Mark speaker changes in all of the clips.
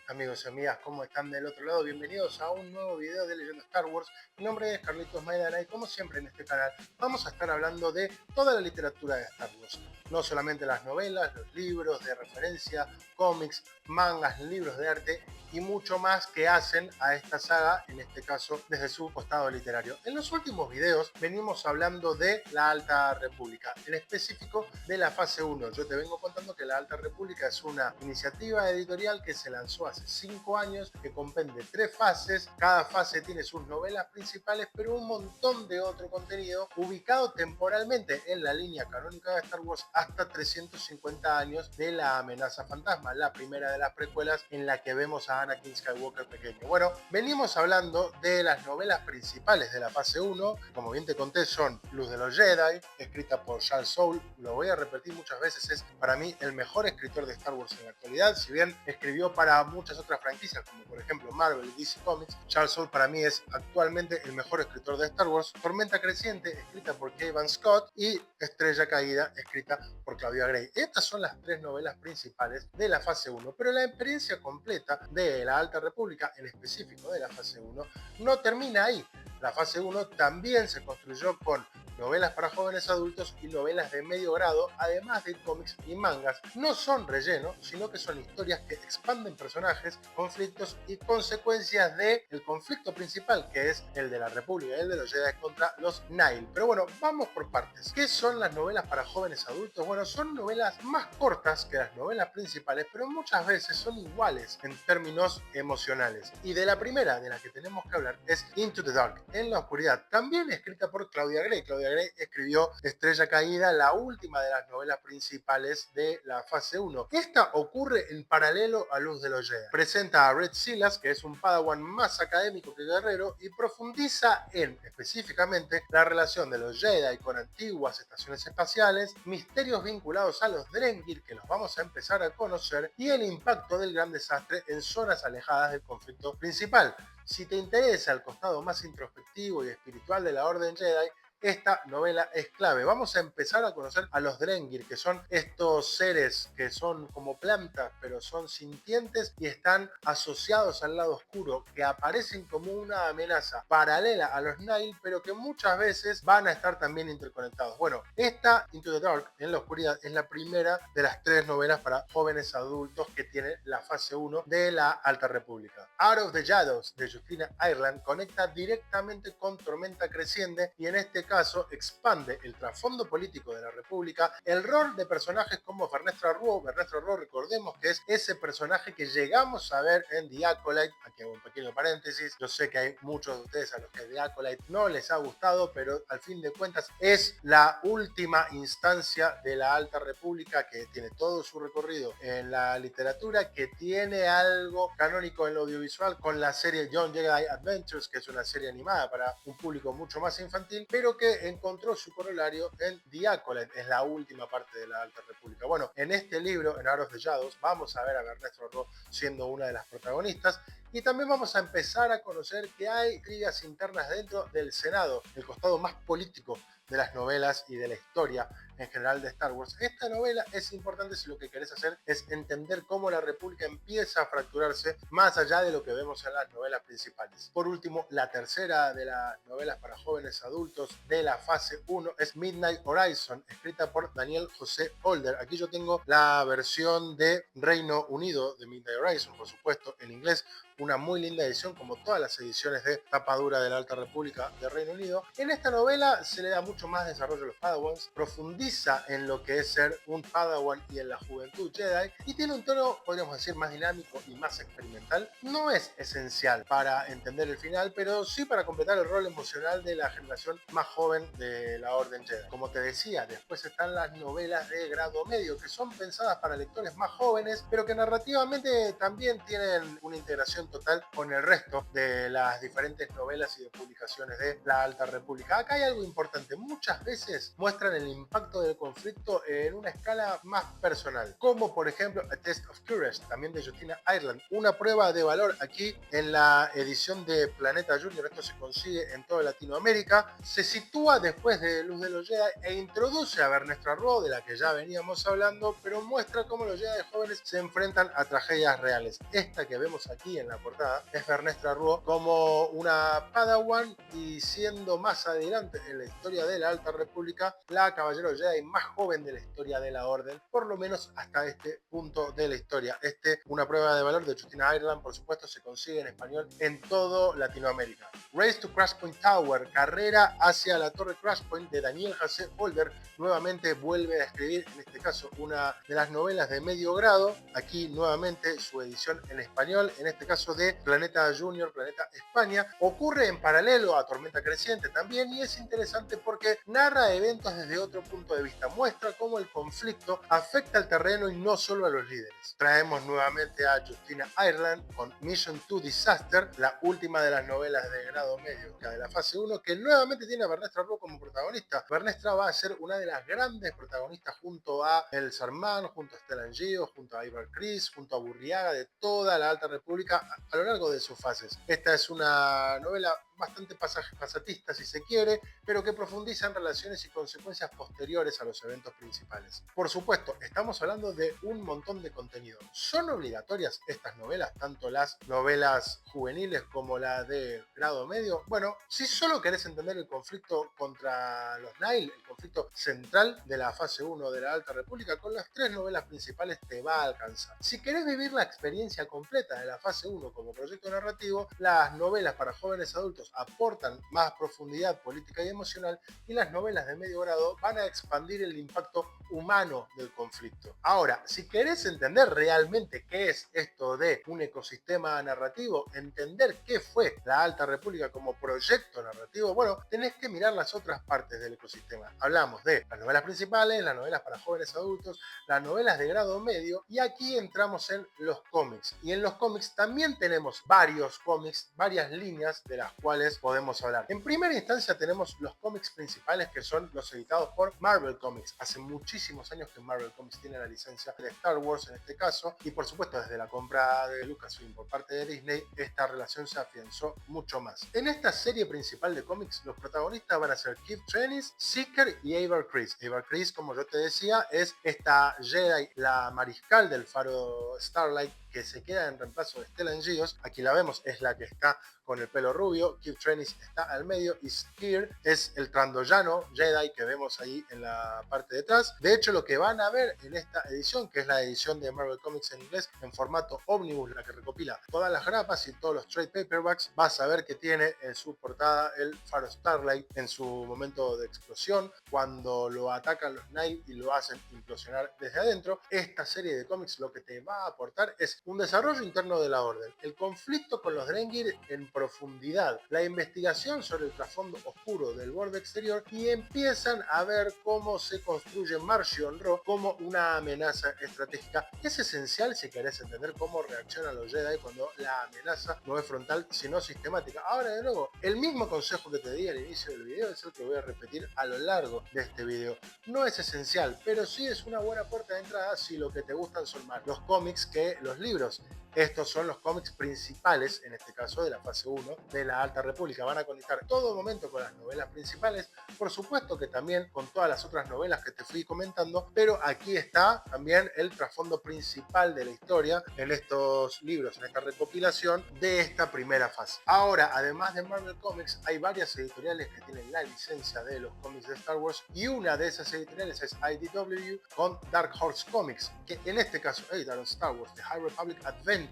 Speaker 1: Amigos y amigas, ¿cómo están del otro lado? Bienvenidos a un nuevo video de Leyendo Star Wars. Mi nombre es Carlitos Maidana y como siempre en este canal vamos a estar hablando de toda la literatura de Star Wars. No solamente las novelas, los libros de referencia, cómics, mangas, libros de arte y mucho más que hacen a esta saga, en este caso desde su costado literario. En los últimos videos venimos hablando de la Alta República, en específico de la fase 1. Yo te vengo contando que la Alta República es una iniciativa editorial que se lanzó hace 5 años, que comprende 3 fases. Cada fase tiene sus novelas principales, pero un montón de otro contenido ubicado temporalmente en la línea canónica de Star Wars hasta 350 años de la amenaza fantasma, la primera de las precuelas en la que vemos a Anakin Skywalker pequeño. Bueno, venimos hablando de las novelas principales de la fase 1, como bien te conté son Luz de los Jedi, escrita por Charles Soule, lo voy a repetir muchas veces, es para mí el mejor escritor de Star Wars en la actualidad, si bien escribió para muchas otras franquicias, como por ejemplo Marvel y DC Comics, Charles Soule para mí es actualmente el mejor escritor de Star Wars. Tormenta Creciente, escrita por Kevin Scott, y Estrella Caída, escrita por Claudia Gray. Estas son las 3 novelas principales de la fase 1, pero la experiencia completa de la Alta República, en específico de la fase 1, no termina ahí. La fase 1 también se construyó con novelas para jóvenes adultos y novelas de medio grado, además de cómics y mangas. No son relleno, sino que son historias que expanden personajes, conflictos y consecuencias del conflicto principal, que es el de la República y el de los Jedi contra los Nihil. Pero bueno, vamos por partes. ¿Qué son las novelas para jóvenes adultos? Bueno, son novelas más cortas que las novelas principales, pero muchas veces son iguales en términos emocionales. Y de la primera de la que tenemos que hablar es Into the Dark, en la oscuridad, también escrita por Claudia Gray. Claudia Gray escribió Estrella Caída, la última de las novelas principales de la fase 1. Esta ocurre en paralelo a Luz de los Jedi. Presenta a Red Silas, que es un padawan más académico que guerrero, y profundiza en, específicamente, la relación de los Jedi con antiguas estaciones espaciales, misterios vinculados a los Drengir, que los vamos a empezar a conocer, y el impacto del gran desastre en zonas alejadas del conflicto principal. Si te interesa el costado más introspectivo y espiritual de la Orden Jedi, esta novela es clave. Vamos a empezar a conocer a los Drengir, que son estos seres que son como plantas, pero son sintientes y están asociados al lado oscuro, que aparecen como una amenaza paralela a los Nihil, pero que muchas veces van a estar también interconectados. Bueno, esta Into the Dark, en la oscuridad, es la primera de las 3 novelas para jóvenes adultos que tiene la fase 1 de la Alta República. Out of the Shadows, de Justina Ireland, conecta directamente con Tormenta Creciente y en este caso expande el trasfondo político de la República, el rol de personajes como Vernestra Rwoh. Vernestra Rwoh, recordemos que es ese personaje que llegamos a ver en The Acolyte. Aquí hago un pequeño paréntesis, yo sé que hay muchos de ustedes a los que The Acolyte no les ha gustado, pero al fin de cuentas es la última instancia de la Alta República, que tiene todo su recorrido en la literatura, que tiene algo canónico en lo audiovisual con la serie Young Jedi Adventures, que es una serie animada para un público mucho más infantil, pero que encontró su corolario en The Acolyte, es la última parte de la Alta República. Bueno, en este libro, en Out of the Shadows, vamos a ver a Vernestra Rwoh siendo una de las protagonistas, y también vamos a empezar a conocer que hay intrigas internas dentro del Senado, el costado más político de las novelas y de la historia en general de Star Wars. Esta novela es importante si lo que querés hacer es entender cómo la República empieza a fracturarse más allá de lo que vemos en las novelas principales. Por último, la tercera de las novelas para jóvenes adultos de la fase 1 es Midnight Horizon, escrita por Daniel José Older. Aquí yo tengo la versión de Reino Unido de Midnight Horizon, por supuesto, en inglés. Una muy linda edición, como todas las ediciones de tapa dura de la Alta República de Reino Unido. En esta novela se le da mucho más desarrollo a los Padawans, profundiza en lo que es ser un Padawan y en la juventud Jedi, y tiene un tono, podríamos decir, más dinámico y más experimental. No es esencial para entender el final, pero sí para completar el rol emocional de la generación más joven de la Orden Jedi. Como te decía, después están las novelas de grado medio, que son pensadas para lectores más jóvenes, pero que narrativamente también tienen una integración total con el resto de las diferentes novelas y de publicaciones de la Alta República. Acá hay algo importante, muchas veces muestran el impacto impacto del conflicto en una escala más personal, como por ejemplo A Test of Courage, también de Justina Ireland, una prueba de valor aquí en la edición de Planeta Junior. Esto se consigue en toda Latinoamérica, se sitúa después de Luz de los Jedi e introduce a Vernestra Rwoh, de la que ya veníamos hablando, pero muestra cómo los Jedi jóvenes se enfrentan a tragedias reales. Esta que vemos aquí en la portada es Vernestra Rwoh como una Padawan, y siendo más adelante en la historia de la Alta República la caballero Jedi más joven de la historia de la Orden, por lo menos hasta este punto de la historia. Una prueba de valor de Justina Ireland, por supuesto, se consigue en español en todo Latinoamérica. Race to Crash Point Tower, carrera hacia la Torre Crash Point, de Daniel José Older, nuevamente vuelve a escribir, en este caso, una de las novelas de medio grado. Aquí nuevamente su edición en español, en este caso de Planeta Junior, Planeta España. Ocurre en paralelo a Tormenta Creciente también, y es interesante porque narra eventos desde otro punto de vista, muestra cómo el conflicto afecta al terreno y no solo a los líderes. Traemos nuevamente a Justina Ireland con Mission to Disaster, la última de las novelas de grado medio de la fase 1, que nuevamente tiene a Vernestra Rwoh como protagonista. Vernestra va a ser una de las grandes protagonistas junto a El Sarman, junto a Stellan Gio, junto a Ivar Chris, junto a Burriaga, de toda la Alta República a lo largo de sus fases. Esta es una novela bastante pasatista, si se quiere, pero que profundiza en relaciones y consecuencias posteriores a los eventos principales. Por supuesto, estamos hablando de un montón de contenido. ¿Son obligatorias estas novelas, tanto las novelas juveniles como la de grado medio? Bueno, si solo querés entender el conflicto contra los Nihil, el conflicto central de la fase 1 de la Alta República, con las 3 novelas principales te va a alcanzar. Si querés vivir la experiencia completa de la fase 1 como proyecto narrativo, las novelas para jóvenes adultos aportan más profundidad política y emocional, y las novelas de medio grado van a expandir el impacto humano del conflicto. Ahora, si querés entender realmente qué es esto de un ecosistema narrativo, entender qué fue la Alta República como proyecto narrativo, bueno, tenés que mirar las otras partes del ecosistema. Hablamos de las novelas principales, las novelas para jóvenes adultos, las novelas de grado medio, y aquí entramos en los cómics. Y en los cómics también tenemos varios cómics, varias líneas de las cuales podemos hablar. En primera instancia tenemos los cómics principales, que son los editados por Marvel Comics. Hace muchísimos años que Marvel Comics tiene la licencia de Star Wars en este caso, y por supuesto desde la compra de Lucasfilm por parte de Disney, esta relación se afianzó mucho más. En esta serie principal de cómics, los protagonistas van a ser Keith Trennis, Seeker y Ivar Chris. Ivar Chris, como yo te decía, es esta Jedi, la mariscal del faro Starlight, que se queda en reemplazo de Stellan Gios. Aquí la vemos, es la que está con el pelo rubio. Keith Trennis está al medio, y Skier es el trandoyano Jedi que vemos ahí en la parte de atrás. De hecho, lo que van a ver en esta edición, que es la edición de Marvel Comics en inglés en formato Omnibus, la que recopila todas las grapas y todos los trade paperbacks, vas a ver que tiene en su portada el faro Starlight en su momento de explosión, cuando lo atacan los Nihil y lo hacen implosionar desde adentro. Esta serie de cómics lo que te va a aportar es un desarrollo interno de la Orden, el conflicto con los Drengir en profundidad, la investigación sobre el trasfondo oscuro del borde exterior, y empiezan a ver cómo se construye Marchion Ro como una amenaza estratégica. Es esencial si querés entender cómo reaccionan los Jedi cuando la amenaza no es frontal sino sistemática. Ahora, de nuevo, el mismo consejo que te di al inicio del video es el que voy a repetir a lo largo de este video. No es esencial, pero sí es una buena puerta de entrada si lo que te gustan son más los cómics que los libros. Estos son los cómics principales, en este caso de la fase 1 de la Alta República. Van a conectar todo momento con las novelas principales, por supuesto que también con todas las otras novelas que te fui comentando, pero aquí está también el trasfondo principal de la historia en estos libros, en esta recopilación de esta primera fase. Ahora, además de Marvel Comics, hay varias editoriales que tienen la licencia de los cómics de Star Wars, y una de esas editoriales es IDW con Dark Horse Comics, que en este caso editaron Star Wars The High Republic Adventures,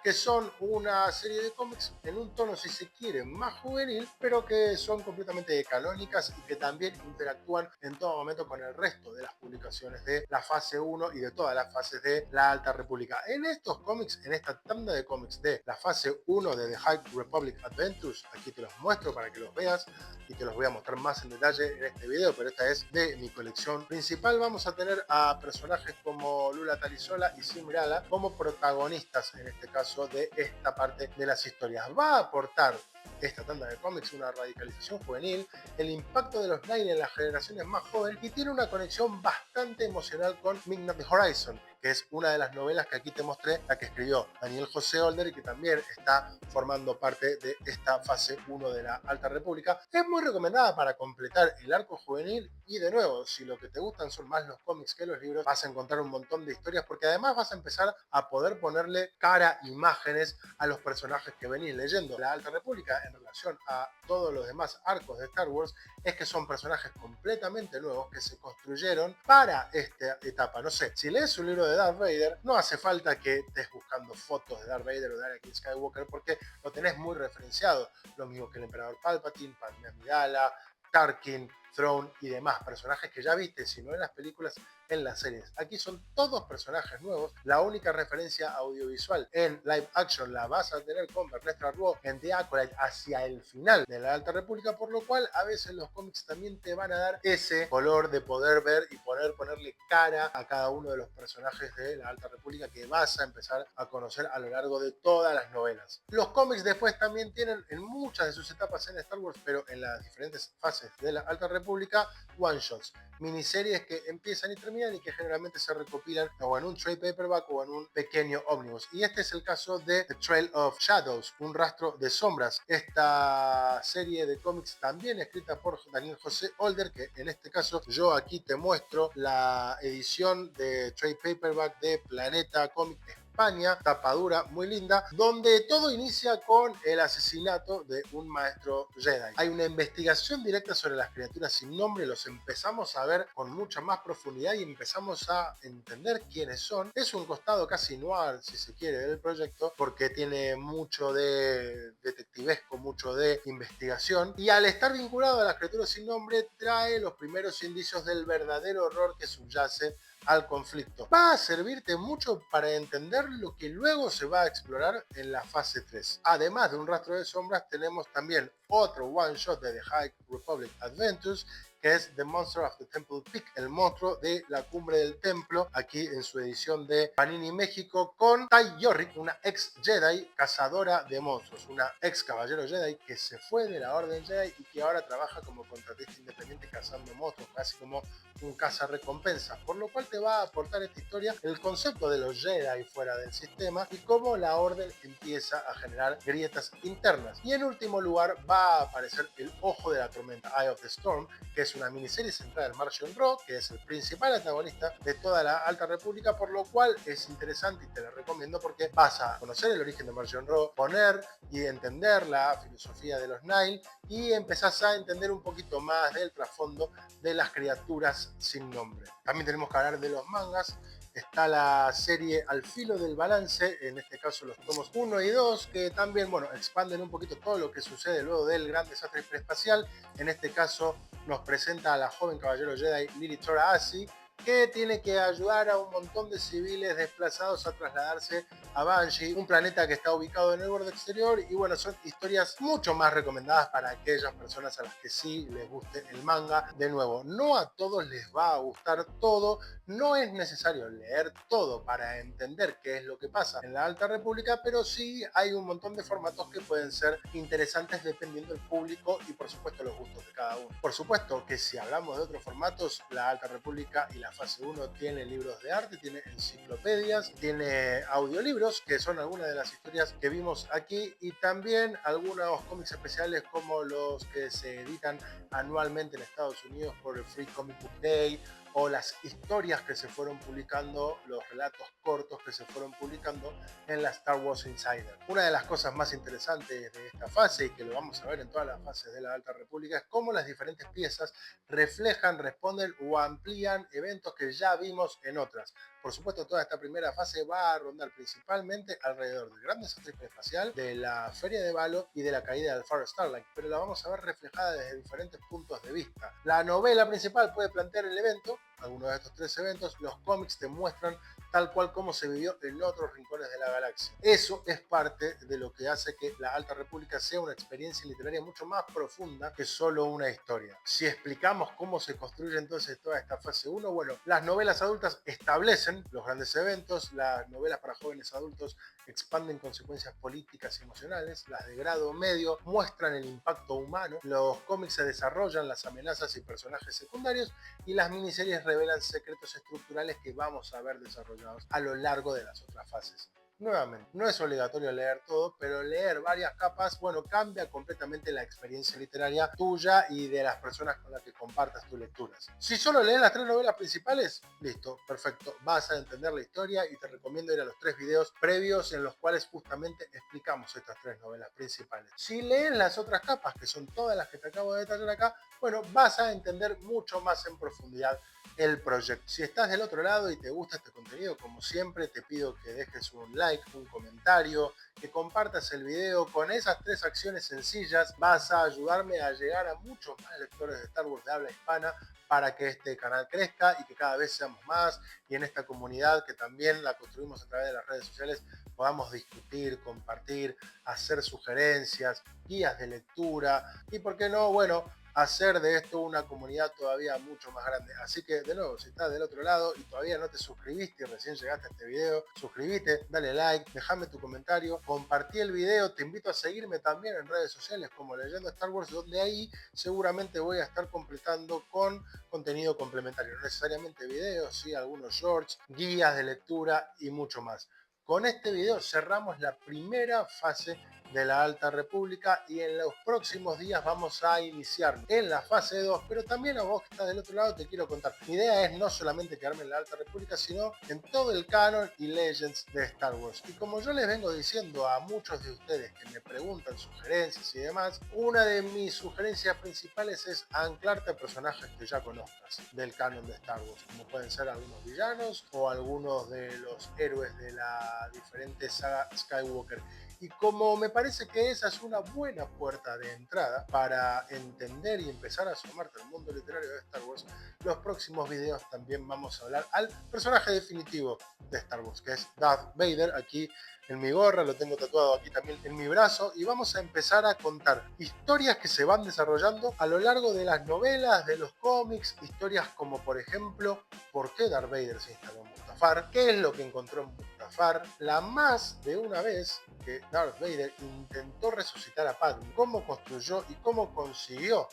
Speaker 1: que son una serie de cómics en un tono, si se quiere, más juvenil, pero que son completamente canónicas y que también interactúan en todo momento con el resto de las publicaciones de la fase 1 y de todas las fases de la Alta República. En estos cómics, en esta tanda de cómics de la fase 1 de The High Republic Adventures, aquí te los muestro para que los veas y te los voy a mostrar más en detalle en este video, pero esta es de mi colección principal. Vamos a tener a personajes como Lula Talisola y Sim Rala como protagonistas protagonistas, en este caso, de esta parte de las historias. Va a aportar esta tanda de cómics una radicalización juvenil, el impacto de los Nine en las generaciones más jóvenes y tiene una conexión bastante emocional con Midnight Horizon, que es una de las novelas que aquí te mostré, la que escribió Daniel José Older y que también está formando parte de esta fase 1 de la Alta República. Es muy recomendada para completar el arco juvenil y de nuevo, si lo que te gustan son más los cómics que los libros, vas a encontrar un montón de historias porque además vas a empezar a poder ponerle cara, imágenes a los personajes que venís leyendo. La Alta República en relación a todos los demás arcos de Star Wars es que son personajes completamente nuevos que se construyeron para esta etapa. No sé, si lees un libro de Darth Vader, no hace falta que estés buscando fotos de Darth Vader o de Anakin Skywalker porque lo tenés muy referenciado. Lo mismo que el Emperador Palpatine, Padmé Amidala, Tarkin, Throne y demás personajes que ya viste, si no en las películas, en las series. Aquí son todos personajes nuevos. La única referencia audiovisual en live action la vas a tener con Bernestra Rouo en The Acolyte hacia el final de la Alta República, por lo cual a veces los cómics también te van a dar ese color de poder ver y ponerle cara a cada uno de los personajes de la Alta República que vas a empezar a conocer a lo largo de todas las novelas. Los cómics después también tienen en muchas de sus etapas en Star Wars, pero en las diferentes fases de la Alta República, one shots, miniseries que empiezan y terminan y que generalmente se recopilan o en un trade paperback o en un pequeño ómnibus. Y este es el caso de The Trail of Shadows, un rastro de sombras. Esta serie de cómics también escrita por Daniel José Older, que en este caso yo aquí te muestro la edición de trade paperback de Planeta Comic España, tapadura muy linda, donde todo inicia con el asesinato de un maestro Jedi. Hay una investigación directa sobre las criaturas sin nombre, los empezamos a ver con mucha más profundidad y empezamos a entender quiénes son. Es un costado casi noir, si se quiere, del proyecto, porque tiene mucho de detectivesco, mucho de investigación, y al estar vinculado a las criaturas sin nombre, trae los primeros indicios del verdadero horror que subyace al conflicto. Va a servirte mucho para entender lo que luego se va a explorar en la fase 3. Además de un rastro de sombras, tenemos también otro one shot de The High Republic Adventures, que es The Monster of the Temple Peak, el monstruo de la cumbre del templo, aquí en su edición de Panini México, con Tai Yorick, una ex Jedi cazadora de monstruos, una ex caballero Jedi que se fue de la Orden Jedi y que ahora trabaja como contratista independiente cazando monstruos, casi como un cazarrecompensas, por lo cual te va a aportar esta historia el concepto de los Jedi fuera del sistema y cómo la Orden empieza a generar grietas internas. Y en último lugar va a aparecer el Ojo de la Tormenta, Eye of the Storm, que es una miniserie centrada en Marchion Ro, que es el principal antagonista de toda la Alta República, por lo cual es interesante y te lo recomiendo porque vas a conocer el origen de Marchion Ro, poner y entender la filosofía de los Nine y empezás a entender un poquito más del trasfondo de las criaturas sin nombre. También tenemos que hablar de los mangas. Está la serie Al Filo del Balance, en este caso los tomos 1 y 2, que también, bueno, expanden un poquito todo lo que sucede luego del gran desastre hiperespacial. En este caso nos presenta a la joven caballero Jedi Lily Tora Asi, que tiene que ayudar a un montón de civiles desplazados a trasladarse a Banshee, un planeta que está ubicado en el borde exterior, y bueno, son historias mucho más recomendadas para aquellas personas a las que sí les guste el manga. De nuevo, no a todos les va a gustar todo, no es necesario leer todo para entender qué es lo que pasa en la Alta República, pero sí hay un montón de formatos que pueden ser interesantes dependiendo del público y por supuesto los gustos de cada uno. Por supuesto que si hablamos de otros formatos, la Alta República y la fase 1 tiene libros de arte, tiene enciclopedias, tiene audiolibros, que son algunas de las historias que vimos aquí, y también algunos cómics especiales como los que se editan anualmente en Estados Unidos por el Free Comic Book Day, o las historias que se fueron publicando, los relatos cortos que se fueron publicando en la Star Wars Insider. Una de las cosas más interesantes de esta fase, y que lo vamos a ver en todas las fases de la Alta República, es cómo las diferentes piezas reflejan, responden o amplían eventos que ya vimos en otras. Por supuesto, toda esta primera fase va a rondar principalmente alrededor del gran desastre espacial, de la Feria de Valo y de la caída del Far Starlight, pero la vamos a ver reflejada desde diferentes puntos de vista. La novela principal puede plantear el evento, alguno de estos tres eventos, los cómics te muestran tal cual como se vivió en otros rincones de la galaxia. Eso es parte de lo que hace que la Alta República sea una experiencia literaria mucho más profunda que solo una historia. Si explicamos cómo se construye entonces toda esta fase 1, bueno, las novelas adultas establecen los grandes eventos, las novelas para jóvenes adultos expanden consecuencias políticas y emocionales, las de grado medio muestran el impacto humano, los cómics se desarrollan las amenazas y personajes secundarios y las miniseries revelan secretos estructurales que vamos a ver desarrollados a lo largo de las otras fases. Nuevamente, no es obligatorio leer todo, pero leer varias capas, bueno, cambia completamente la experiencia literaria tuya y de las personas con las que compartas tus lecturas. Si solo lees las tres novelas principales, listo, perfecto, vas a entender la historia y te recomiendo ir a los tres videos previos en los cuales justamente explicamos estas tres novelas principales. Si lees las otras capas, que son todas las que te acabo de detallar acá, bueno, vas a entender mucho más en profundidad el proyecto. Si estás del otro lado y te gusta este contenido, como siempre, te pido que dejes un like, un comentario, que compartas el video. Con esas tres acciones sencillas vas a ayudarme a llegar a muchos más lectores de Star Wars de habla hispana para que este canal crezca y que cada vez seamos más y en esta comunidad que también la construimos a través de las redes sociales podamos discutir, compartir, hacer sugerencias, guías de lectura y, ¿por qué no? Bueno, hacer de esto una comunidad todavía mucho más grande. Así que, de nuevo, si estás del otro lado y todavía no te suscribiste y recién llegaste a este video, suscríbete, dale like, déjame tu comentario, compartí el video, te invito a seguirme también en redes sociales como Leyendo Star Wars, donde ahí seguramente voy a estar completando con contenido complementario, no necesariamente videos, sí, algunos shorts, guías de lectura y mucho más. Con este video cerramos la primera fase de la Alta República y en los próximos días vamos a iniciar en la fase 2, pero también a vos que estás del otro lado te quiero contar. Mi idea es no solamente quedarme en la Alta República, sino en todo el canon y Legends de Star Wars. Y como yo les vengo diciendo a muchos de ustedes que me preguntan sugerencias y demás, una de mis sugerencias principales es anclarte a personajes que ya conozcas del canon de Star Wars, como pueden ser algunos villanos o algunos de los héroes de la diferente saga Skywalker. Y como me parece que esa es una buena puerta de entrada para entender y empezar a asomarte al mundo literario de Star Wars, los próximos videos también vamos a hablar al personaje definitivo de Star Wars, que es Darth Vader, aquí en mi gorra, lo tengo tatuado aquí también en mi brazo, y vamos a empezar a contar historias que se van desarrollando a lo largo de las novelas, de los cómics, historias como por ejemplo, ¿por qué Darth Vader se instaló en Mustafar? ¿Qué es lo que encontró en Mustafar? La más de una vez que Darth Vader intentó resucitar a Padme, cómo construyó y cómo consiguió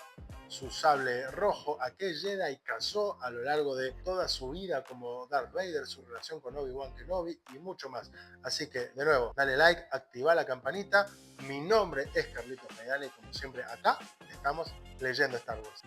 Speaker 1: su sable rojo, a qué Jedi cazó a lo largo de toda su vida como Darth Vader, su relación con Obi-Wan Kenobi y mucho más. Así que, de nuevo, dale like, activa la campanita. Mi nombre es Carlitos Maidana y como siempre acá estamos leyendo Star Wars.